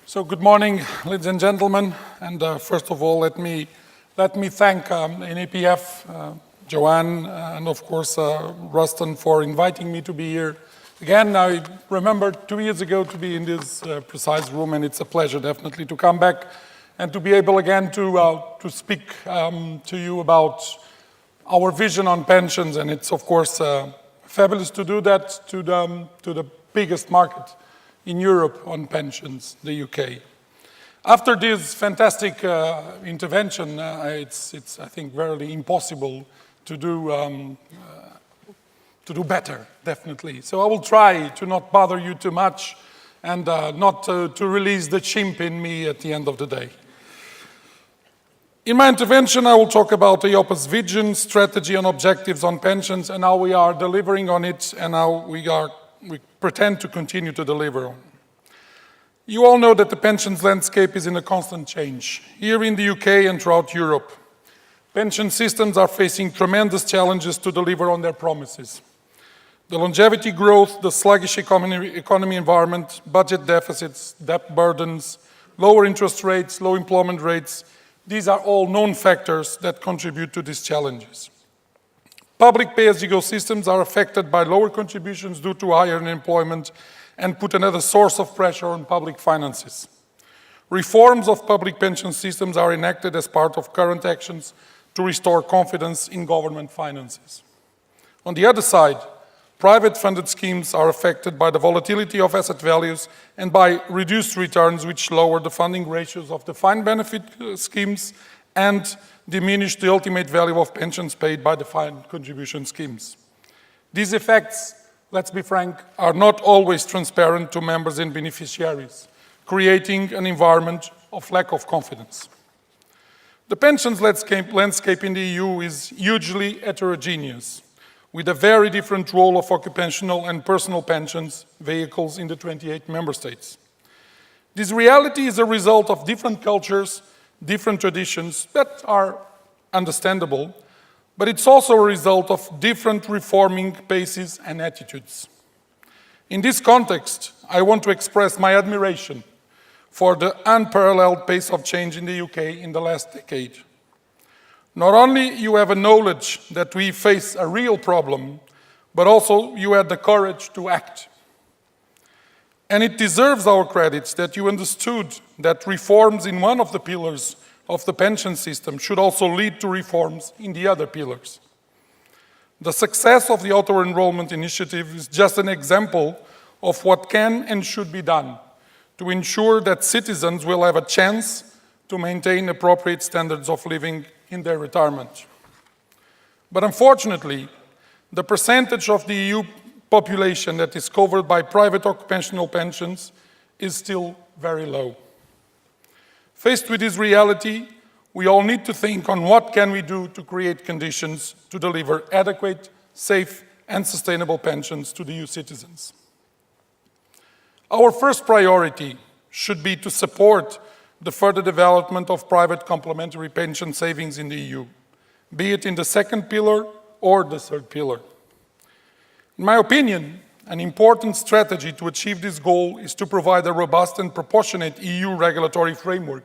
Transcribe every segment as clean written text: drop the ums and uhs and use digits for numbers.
So good morning, ladies and gentlemen. And first of all, let me thank NAPF, Joanne, and of course Ruston for inviting me to be here. Again, I remember 2 years ago to be in this precise room, and it's a pleasure definitely to come back and to be able again to speak to you about our vision on pensions. And it's of course fabulous to do that to the biggest market in Europe on pensions, the UK. After this fantastic intervention, it's I think very impossible to do better, definitely. So I will try to not bother you too much and not to release the chimp in me at the end of the day. In my intervention, I will talk about EIOPA's vision, strategy and objectives on pensions and how we are delivering on it and how we pretend to continue to deliver on. You all know that the pensions landscape is in a constant change. Here in the UK and throughout Europe, pension systems are facing tremendous challenges to deliver on their promises. The longevity growth, the sluggish economy environment, budget deficits, debt burdens, lower interest rates, low employment rates, these are all known factors that contribute to these challenges. Public pay-as-you-go systems are affected by lower contributions due to higher unemployment and put another source of pressure on public finances. Reforms of public pension systems are enacted as part of current actions to restore confidence in government finances. On the other side, private funded schemes are affected by the volatility of asset values and by reduced returns which lower the funding ratios of defined benefit schemes and diminish the ultimate value of pensions paid by defined contribution schemes. These effects, let's be frank, are not always transparent to members and beneficiaries, creating an environment of lack of confidence. The pensions landscape in the EU is hugely heterogeneous, with a very different role of occupational and personal pensions vehicles in the 28 member states. This reality is a result of different cultures, different traditions that are understandable, but it's also a result of different reforming paces and attitudes. In this context, I want to express my admiration for the unparalleled pace of change in the UK in the last decade. Not only you have a knowledge that we face a real problem, but also you had the courage to act. And it deserves our credits that you understood that reforms in one of the pillars of the pension system should also lead to reforms in the other pillars. The success of the auto-enrollment initiative is just an example of what can and should be done to ensure that citizens will have a chance to maintain appropriate standards of living in their retirement. But unfortunately, the percentage of the EU population that is covered by private occupational pensions is still very low. Faced with this reality, we all need to think on what can we do to create conditions to deliver adequate, safe and sustainable pensions to the EU citizens. Our first priority should be to support the further development of private complementary pension savings in the EU, be it in the second pillar or the third pillar. In my opinion, an important strategy to achieve this goal is to provide a robust and proportionate EU regulatory framework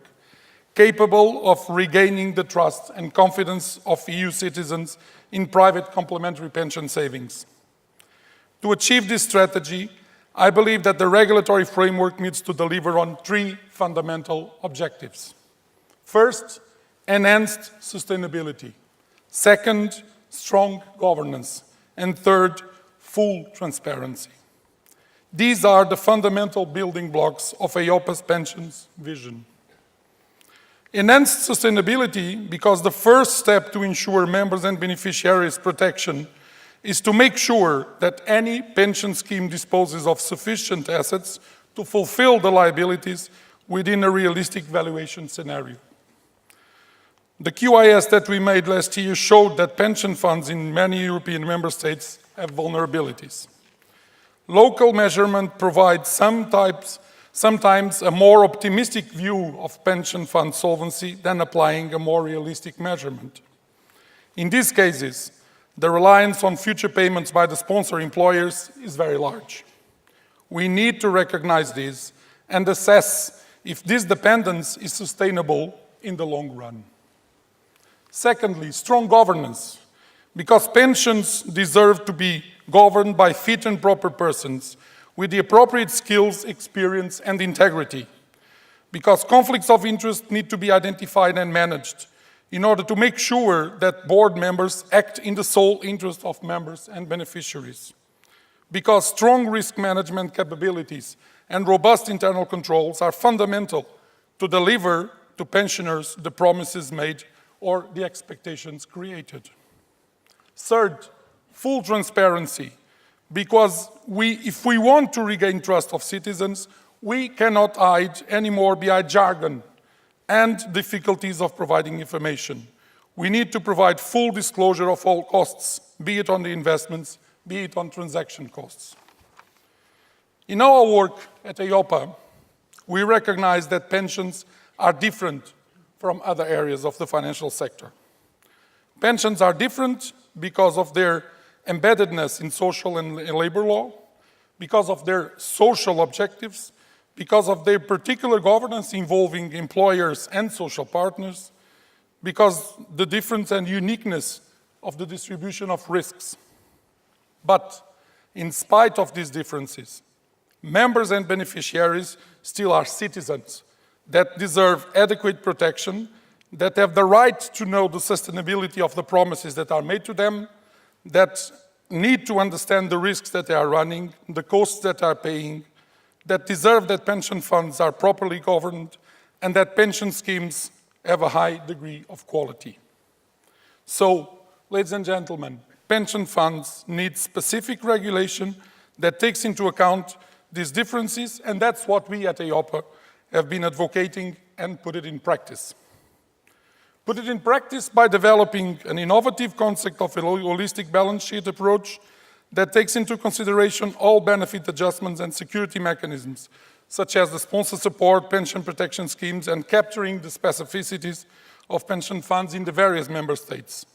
capable of regaining the trust and confidence of EU citizens in private complementary pension savings. To achieve this strategy, I believe that the regulatory framework needs to deliver on three fundamental objectives. First, enhanced sustainability. Second, strong governance. And third, full transparency. These are the fundamental building blocks of EIOPA's pensions vision. Enhanced sustainability, because the first step to ensure members and beneficiaries protection is to make sure that any pension scheme disposes of sufficient assets to fulfill the liabilities within a realistic valuation scenario. The QIS that we made last year showed that pension funds in many European member states have vulnerabilities. Local measurement provides sometimes a more optimistic view of pension fund solvency than applying a more realistic measurement. In these cases, the reliance on future payments by the sponsor employers is very large. We need to recognize this and assess if this dependence is sustainable in the long run. Secondly, strong governance, because pensions deserve to be governed by fit and proper persons with the appropriate skills, experience, and integrity, because conflicts of interest need to be identified and managed in order to make sure that board members act in the sole interest of members and beneficiaries, because strong risk management capabilities and robust internal controls are fundamental to deliver to pensioners the promises made or the expectations created. Third, full transparency, because if we want to regain trust of citizens, we cannot hide anymore behind jargon and difficulties of providing information. We need to provide full disclosure of all costs, be it on the investments, be it on transaction costs. In our work at EIOPA, we recognize that pensions are different from other areas of the financial sector. Pensions are different because of their embeddedness in social and labor law, because of their social objectives, because of their particular governance involving employers and social partners, because the difference and uniqueness of the distribution of risks. But in spite of these differences, members and beneficiaries still are citizens that deserve adequate protection, that have the right to know the sustainability of the promises that are made to them, that need to understand the risks that they are running, the costs that they are paying, that deserve that pension funds are properly governed, and that pension schemes have a high degree of quality. So, ladies and gentlemen, pension funds need specific regulation that takes into account these differences, and that's what we at EIOPA have been advocating and put it in practice. Put it in practice by developing an innovative concept of a holistic balance sheet approach that takes into consideration all benefit adjustments and security mechanisms, such as the sponsor support, pension protection schemes, and capturing the specificities of pension funds in the various member states.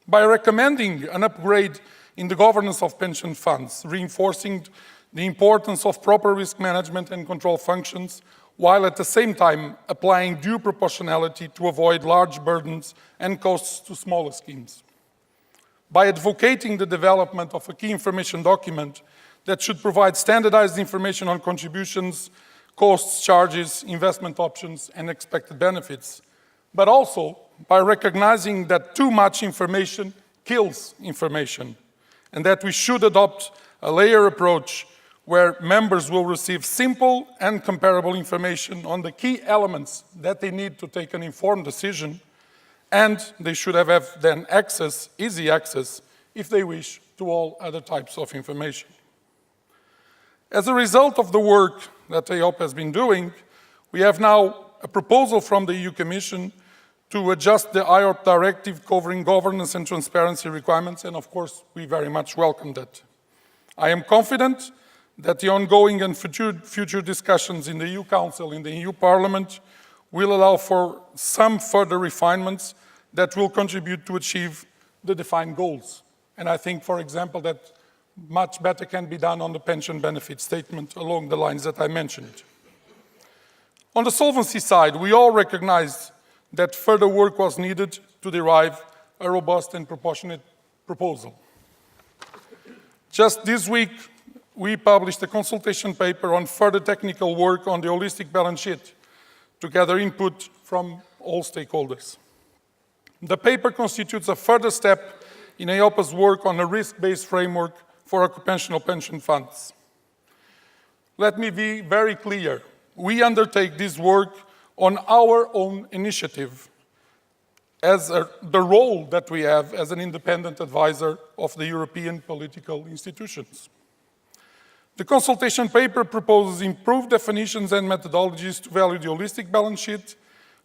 By recommending an upgrade in the governance of pension funds, reinforcing the importance of proper risk management and control functions, while at the same time applying due proportionality to avoid large burdens and costs to smaller schemes. By advocating the development of a key information document that should provide standardized information on contributions, costs, charges, investment options, and expected benefits, but also by recognizing that too much information kills information, and that we should adopt a layer approach where members will receive simple and comparable information on the key elements that they need to take an informed decision, and they should have then access, easy access, if they wish, to all other types of information. As a result of the work that EIOPA has been doing, we have now a proposal from the EU Commission to adjust the IORP directive covering governance and transparency requirements, and of course, we very much welcome that. I am confident that the ongoing and future discussions in the EU Council, in the EU Parliament, will allow for some further refinements that will contribute to achieve the defined goals. And I think, for example, that much better can be done on the pension benefit statement along the lines that I mentioned. On the solvency side, we all recognize that further work was needed to derive a robust and proportionate proposal. Just this week, we published a consultation paper on further technical work on the holistic balance sheet to gather input from all stakeholders. The paper constitutes a further step in EIOPA's work on a risk-based framework for occupational pension funds. Let me be very clear. We undertake this work on our own initiative as the role that we have as an independent advisor of the European political institutions. The consultation paper proposes improved definitions and methodologies to value the holistic balance sheet,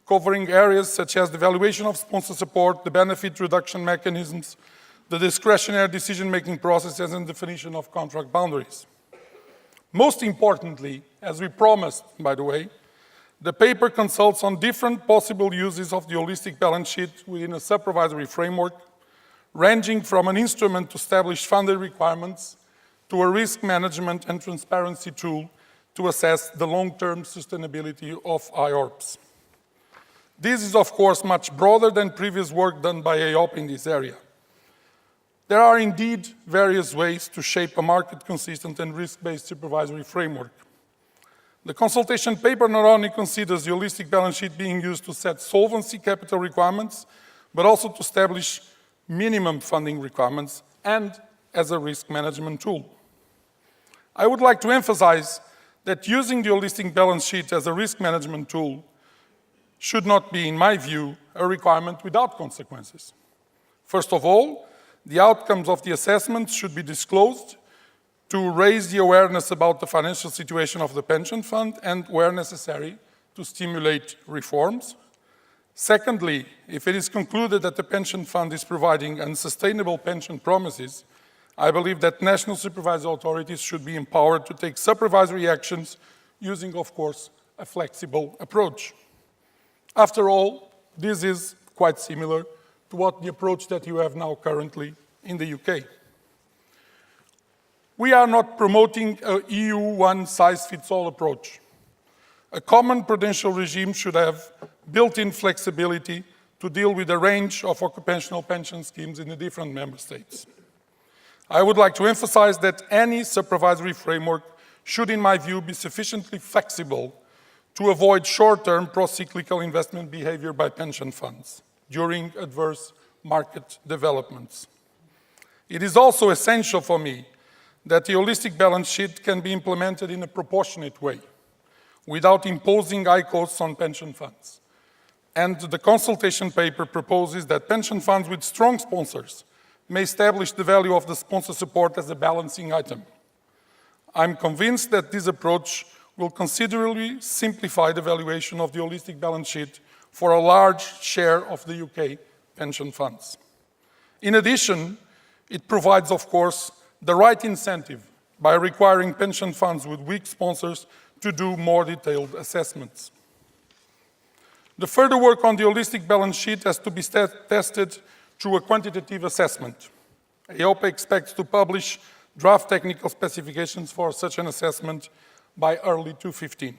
covering areas such as the valuation of sponsor support, the benefit reduction mechanisms, the discretionary decision-making processes, and definition of contract boundaries. Most importantly, as we promised, by the way, the paper consults on different possible uses of the holistic balance sheet within a supervisory framework, ranging from an instrument to establish funded requirements to a risk management and transparency tool to assess the long-term sustainability of IORPs. This is, of course, much broader than previous work done by EIOPA in this area. There are indeed various ways to shape a market-consistent and risk-based supervisory framework. The consultation paper not only considers the holistic balance sheet being used to set solvency capital requirements, but also to establish minimum funding requirements and as a risk management tool. I would like to emphasize that using the holistic balance sheet as a risk management tool should not be, in my view, a requirement without consequences. First of all, the outcomes of the assessment should be disclosed to raise the awareness about the financial situation of the pension fund and, where necessary, to stimulate reforms. Secondly, if it is concluded that the pension fund is providing unsustainable pension promises, I believe that national supervisory authorities should be empowered to take supervisory actions using, of course, a flexible approach. After all, this is quite similar to what the approach that you have now currently in the UK. We are not promoting an EU one-size-fits-all approach. A common prudential regime should have built-in flexibility to deal with a range of occupational pension schemes in the different member states. I would like to emphasize that any supervisory framework should, in my view, be sufficiently flexible to avoid short-term pro-cyclical investment behavior by pension funds during adverse market developments. It is also essential for me that the holistic balance sheet can be implemented in a proportionate way, without imposing high costs on pension funds. And the consultation paper proposes that pension funds with strong sponsors may establish the value of the sponsor support as a balancing item. I'm convinced that this approach will considerably simplify the valuation of the holistic balance sheet for a large share of the UK pension funds. In addition, it provides, of course, the right incentive by requiring pension funds with weak sponsors to do more detailed assessments. The further work on the holistic balance sheet has to be tested through a quantitative assessment. EIOPA expects to publish draft technical specifications for such an assessment by early 2015.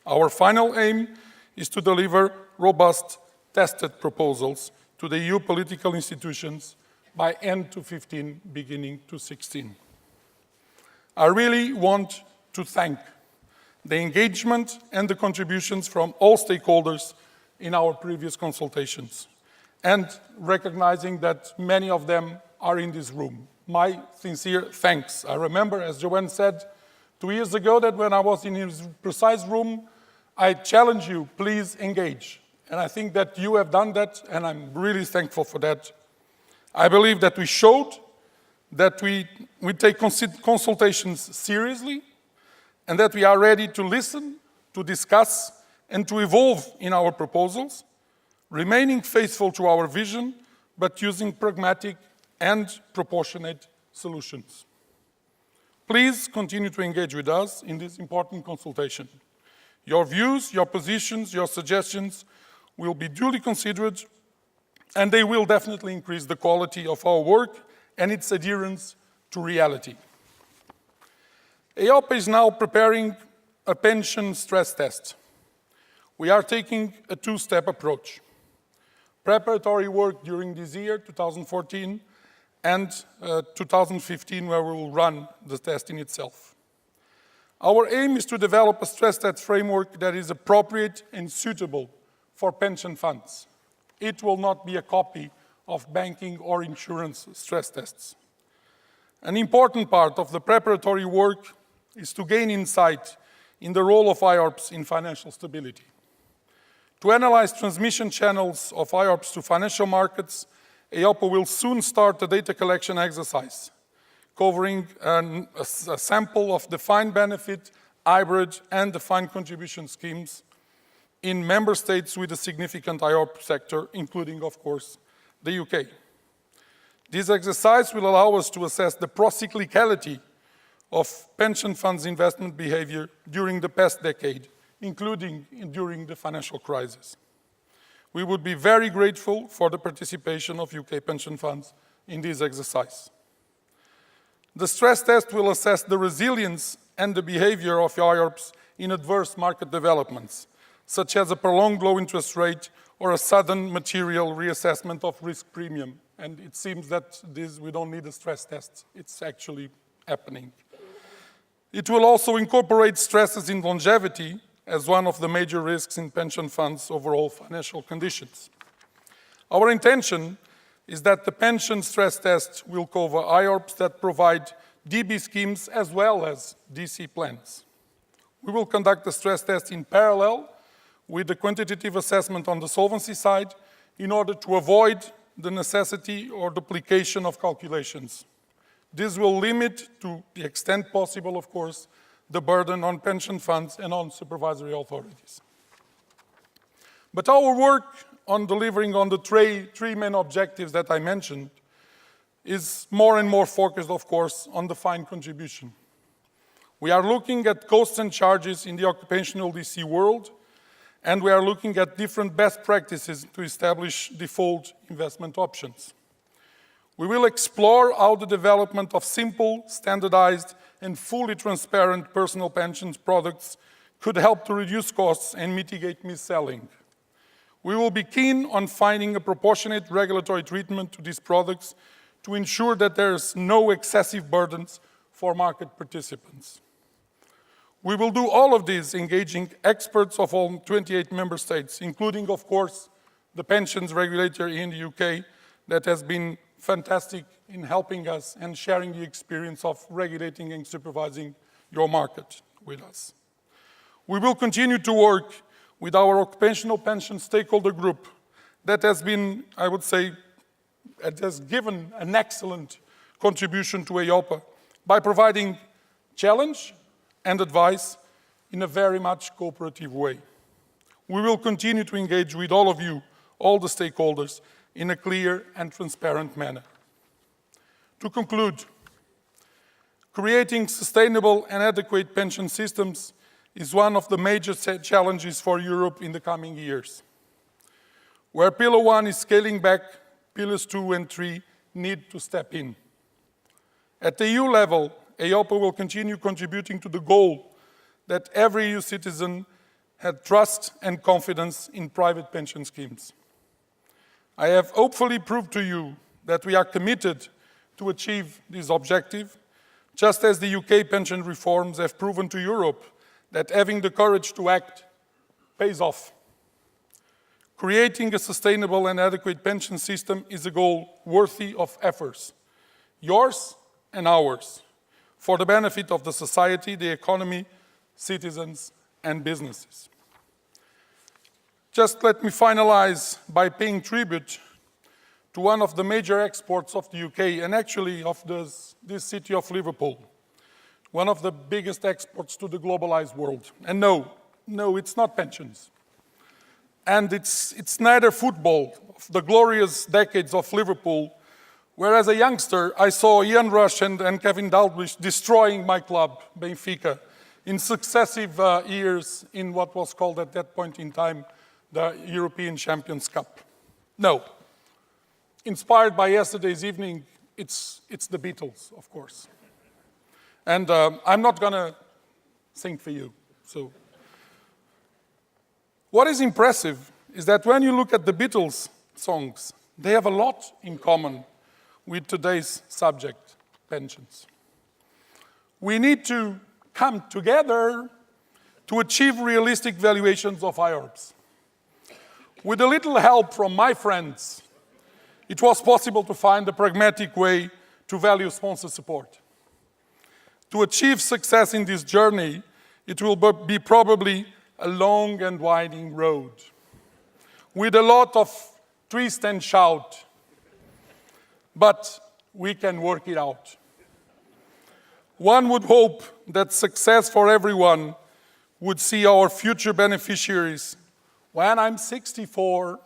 Our final aim is to deliver robust, tested proposals to the EU political institutions by end 2015, beginning 2016. I really want to thank the engagement and the contributions from all stakeholders in our previous consultations, and recognizing that many of them are in this room. My sincere thanks. I remember, as Joanne said 2 years ago, that when I was in his precise room, I challenged you, please engage. And I think that you have done that, and I'm really thankful for that. I believe that we showed that we take consultations seriously, and that we are ready to listen, to discuss, and to evolve in our proposals, remaining faithful to our vision, but using pragmatic and proportionate solutions. Please continue to engage with us in this important consultation. Your views, your positions, your suggestions will be duly considered, and they will definitely increase the quality of our work and its adherence to reality. EIOPA is now preparing a pension stress test. We are taking a two-step approach. Preparatory work during this year, 2014, and 2015, where we will run the test in itself. Our aim is to develop a stress test framework that is appropriate and suitable for pension funds. It will not be a copy of banking or insurance stress tests. An important part of the preparatory work is to gain insight in the role of IORPs in financial stability. To analyze transmission channels of IORPs to financial markets, EIOPA will soon start a data collection exercise, covering a sample of defined benefit, hybrid, and defined contribution schemes in member states with a significant IORP sector, including, of course, the UK. This exercise will allow us to assess the procyclicality of pension funds' investment behavior during the past decade, including during the financial crisis. We would be very grateful for the participation of UK pension funds in this exercise. The stress test will assess the resilience and the behavior of IORPs in adverse market developments, such as a prolonged low interest rate or a sudden material reassessment of risk premium. And it seems that we don't need a stress test. It's actually happening. It will also incorporate stresses in longevity as one of the major risks in pension funds' overall financial conditions. Our intention is that the pension stress test will cover IORPs that provide DB schemes as well as DC plans. We will conduct the stress test in parallel with the quantitative assessment on the solvency side in order to avoid the necessity or duplication of calculations. This will limit, to the extent possible, of course, the burden on pension funds and on supervisory authorities. But our work on delivering on the three main objectives that I mentioned is more and more focused, of course, on defined contribution. We are looking at costs and charges in the occupational DC world, and we are looking at different best practices to establish default investment options. We will explore how the development of simple, standardized, and fully transparent personal pensions products could help to reduce costs and mitigate mis-selling. We will be keen on finding a proportionate regulatory treatment to these products to ensure that there's no excessive burdens for market participants. We will do all of this engaging experts of all 28 member states, including, of course, the pensions regulator in the UK that has been fantastic in helping us and sharing the experience of regulating and supervising your market with us. We will continue to work with our occupational pension stakeholder group that has been, I would say, it has given an excellent contribution to EIOPA by providing challenge and advice in a very much cooperative way. We will continue to engage with all of you, all the stakeholders, in a clear and transparent manner. To conclude, creating sustainable and adequate pension systems is one of the major challenges for Europe in the coming years. Where Pillar 1 is scaling back, Pillars 2 and 3 need to step in. At the EU level, EIOPA will continue contributing to the goal that every EU citizen had trust and confidence in private pension schemes. I have hopefully proved to you that we are committed to achieve this objective, just as the UK pension reforms have proven to Europe that having the courage to act pays off. Creating a sustainable and adequate pension system is a goal worthy of efforts, yours and ours, for the benefit of the society, the economy, citizens, and businesses. Just let me finalize by paying tribute to one of the major exports of the UK, and actually of this city of Liverpool, one of the biggest exports to the globalized world. And no, it's not pensions. And it's neither football, the glorious decades of Liverpool, where as a youngster I saw Ian Rush and Kevin Dalglish destroying my club, Benfica, in successive years in what was called at that point in time the European Champions Cup. No. Inspired by yesterday's evening, it's the Beatles, of course. And I'm not going to sing for you. So, what is impressive is that when you look at the Beatles songs, they have a lot in common with today's subject, pensions. We need to come together to achieve realistic valuations of IORPs. With a little help from my friends, it was possible to find a pragmatic way to value sponsor support. To achieve success in this journey, it will be probably a long and winding road, with a lot of twist and shout, but we can work it out. One would hope that success for everyone would see our future beneficiaries, when I'm 64,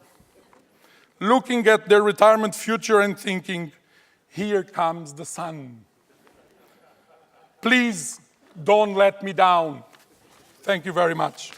looking at their retirement future and thinking, here comes the sun. Please don't let me down. Thank you very much.